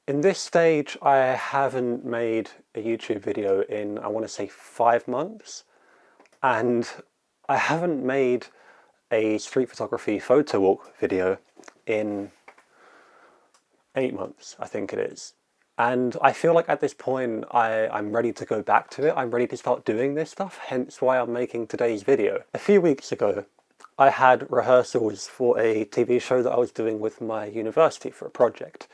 In this stage, I haven't made a YouTube video in, I want to say 5 months, and I haven't made a street photography photo walk video in 8 months, I think it is. And I feel like at this point, I'm ready to go back to it. I'm ready to start doing this stuff, hence why I'm making today's video. A few weeks ago, I had rehearsals for a TV show that I was doing with my university for a project.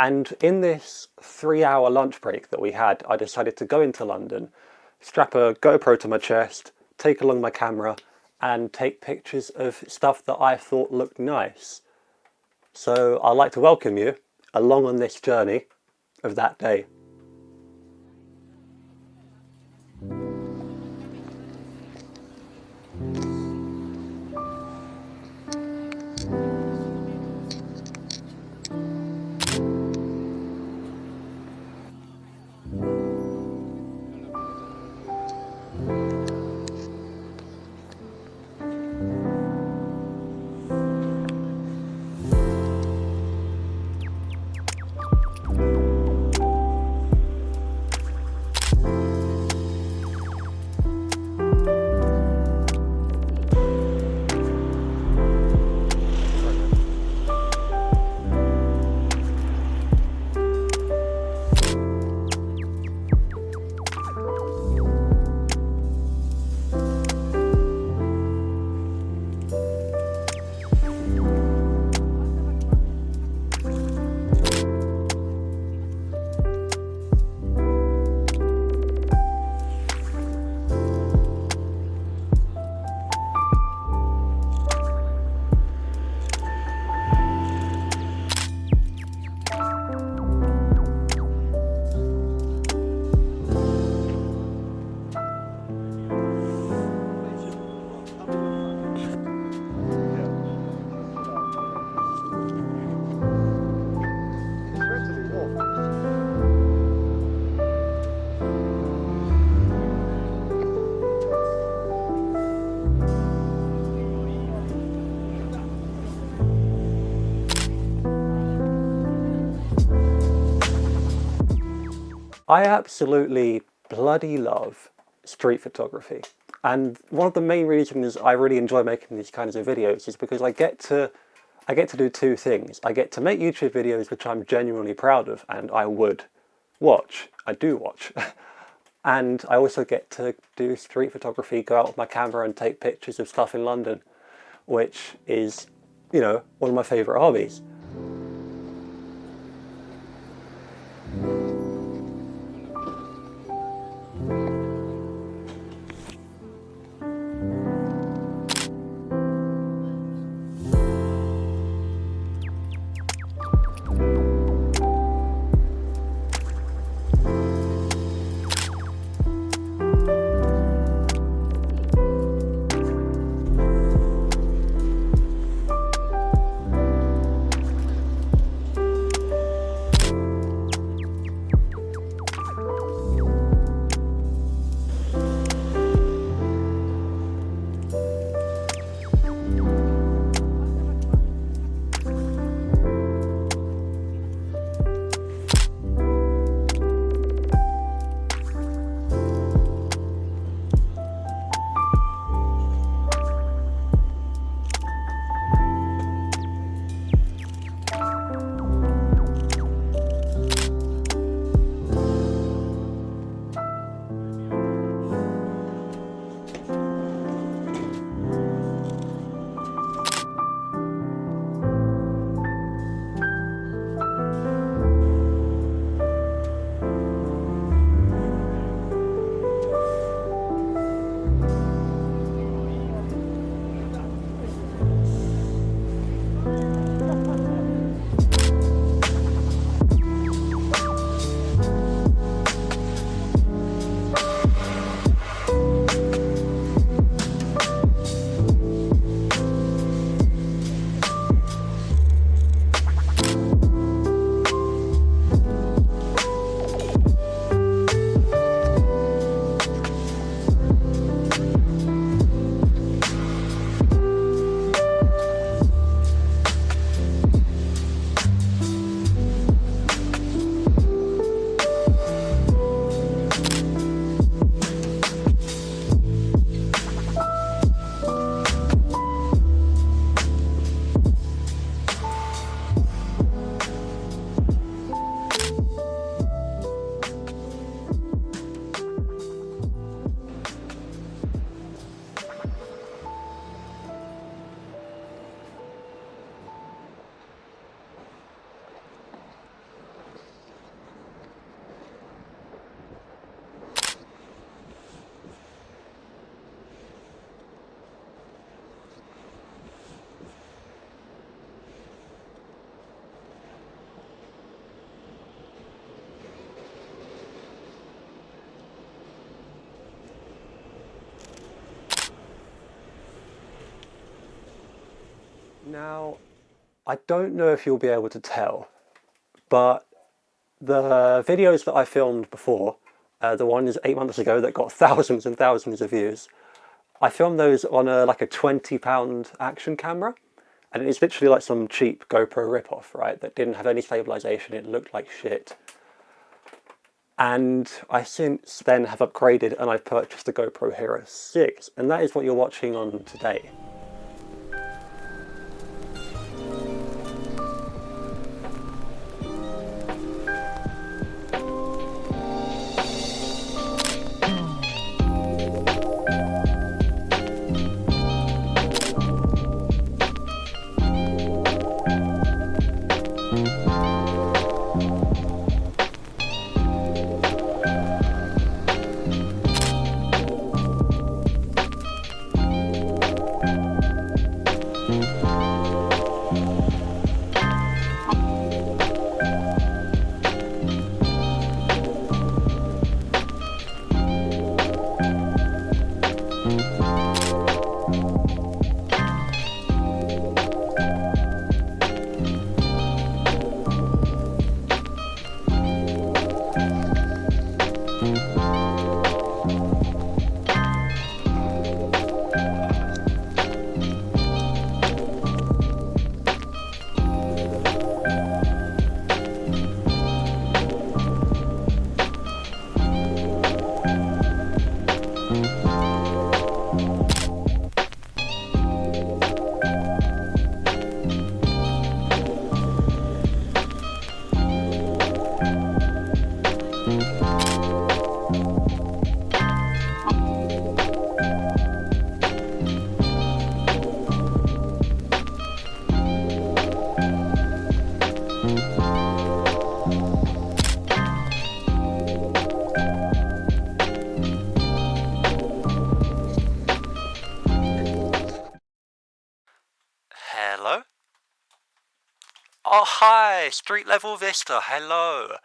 And in this 3-hour lunch break that we had, I decided to go into London, strap a GoPro to my chest, take along my camera, and take pictures of stuff that I thought looked nice. So I'd like to welcome you along on this journey of that day. I absolutely bloody love street photography, and one of the main reasons I really enjoy making these kinds of videos is because I get to do two things. I get to make YouTube videos which I'm genuinely proud of and I would watch. I do watch. And I also get to do street photography, go out with my camera and take pictures of stuff in London, which is, you know, one of my favourite hobbies. Now, I don't know if you'll be able to tell, but the videos that I filmed before, the ones 8 months ago that got thousands and thousands of views, I filmed those on like a £20 action camera, and it's literally like some cheap GoPro rip-off, right, that didn't have any stabilization, it looked like shit. And I since then have upgraded and I've purchased the GoPro Hero 6, and that is what you're watching on today. Hello? Oh, hi! Street Level Vista, hello!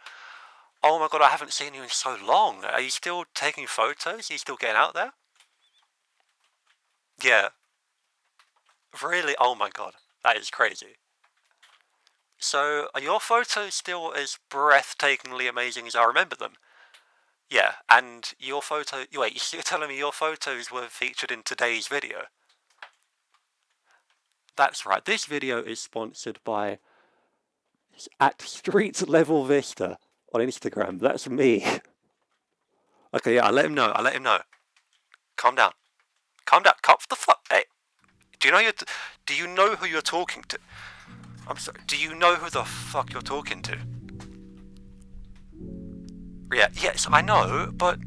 Oh my god, I haven't seen you in so long. Are you still taking photos? Are you still getting out there? Yeah. Really? Oh my god, that is crazy. So, are your photos still as breathtakingly amazing as I remember them? Yeah, and your photo... Wait, you're telling me your photos were featured in today's video? That's right, this video is sponsored by at Street Level Vista on Instagram. That's me. Okay, yeah, I'll let him know. Calm down. Calm down. Cop the fuck. Hey, do you know who you're talking to? I'm sorry. Do you know who the fuck you're talking to? Yeah. Yes, I know, but